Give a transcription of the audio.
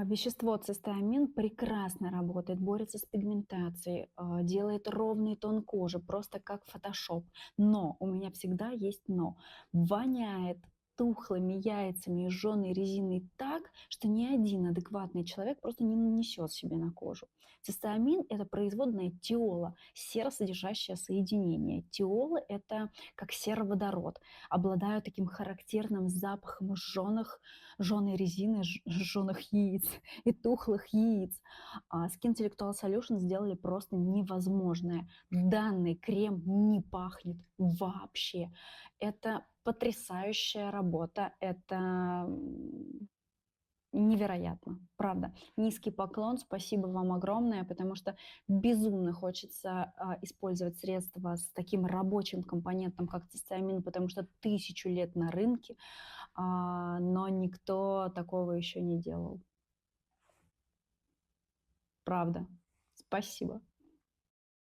Вещество цистеамин прекрасно работает, борется с пигментацией, делает ровный тон кожи, просто как фотошоп. Но у меня всегда есть но. Воняет тухлыми яйцами и жженой резиной так, что ни один адекватный человек просто не нанесет себе на кожу. Цистеамин– это производная тиола, серосодержащее соединение. Тиолы– это как сероводород, обладают таким характерным запахом жженой резины, жженых яиц и тухлых яиц. Skin Intellectual Solutions сделали просто невозможное. Данный крем не пахнет вообще. Это потрясающая работа, это невероятно, правда. Низкий поклон, спасибо вам огромное, потому что безумно хочется использовать средства с таким рабочим компонентом, как цистеамин, потому что 1000 лет на рынке, но никто такого еще не делал. Правда. Спасибо.